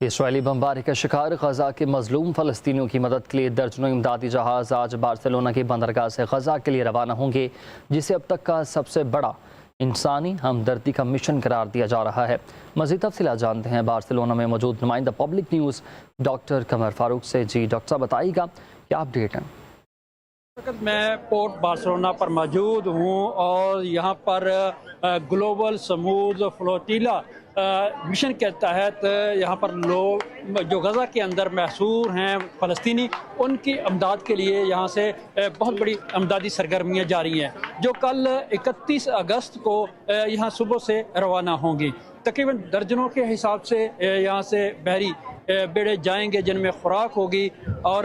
اسرائیلی بمباری کا شکار غزہ کے مظلوم فلسطینیوں کی مدد کے لیے درجنوں امدادی جہاز آج بارسلونا کی بندرگاہ سے غزہ کے لیے روانہ ہوں گے، جسے اب تک کا سب سے بڑا انسانی ہمدردی کا مشن قرار دیا جا رہا ہے۔ مزید تفصیلات جانتے ہیں بارسلونا میں موجود نمائندہ پبلک نیوز ڈاکٹر قمر فاروق سے۔ جی ڈاکٹر صاحب بتائیے گا کیا اپڈیٹ ہے؟ میں پورٹ بارسلونا پر موجود ہوں اور یہاں پر گلوبل سمود فلوٹیلا مشن کے تحت یہاں پر لوگ جو غزہ کے اندر محصور ہیں فلسطینی، ان کی امداد کے لیے یہاں سے بہت بڑی امدادی سرگرمیاں جاری ہیں، جو کل 31 اگست کو یہاں صبح سے روانہ ہوں گی۔ تقریباً درجنوں کے حساب سے یہاں سے بحری بیڑے جائیں گے جن میں خوراک ہوگی، اور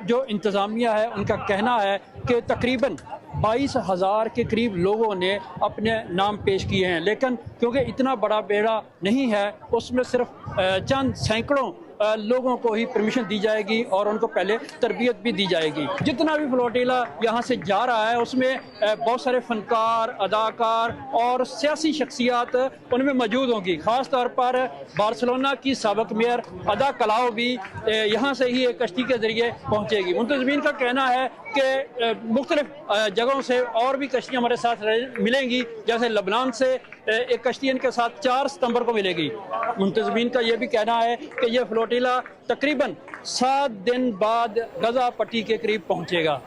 جو انتظامیہ ہے ان کا کہنا ہے کہ تقریباً 22,000 کے قریب لوگوں نے اپنے نام پیش کیے ہیں، لیکن کیونکہ اتنا بڑا بیڑا نہیں ہے، اس میں صرف چند سینکڑوں لوگوں کو ہی پرمیشن دی جائے گی اور ان کو پہلے تربیت بھی دی جائے گی۔ جتنا بھی فلوٹیلا یہاں سے جا رہا ہے اس میں بہت سارے فنکار، اداکار اور سیاسی شخصیات ان میں موجود ہوں گی۔ خاص طور پر بارسلونا کی سابق میئر ادا کلاؤ بھی یہاں سے ہی ایک کشتی کے ذریعے پہنچے گی۔ منتظمین کا کہنا ہے کہ مختلف جگہوں سے اور بھی کشتیاں ہمارے ساتھ ملیں گی، جیسے لبنان سے ایک کشتی ان کے ساتھ 4 ستمبر کو ملے گی۔ منتظمین کا یہ بھی کہنا ہے کہ یہ فلوٹیلا تقریباً 7 دن بعد غزہ پٹی کے قریب پہنچے گا۔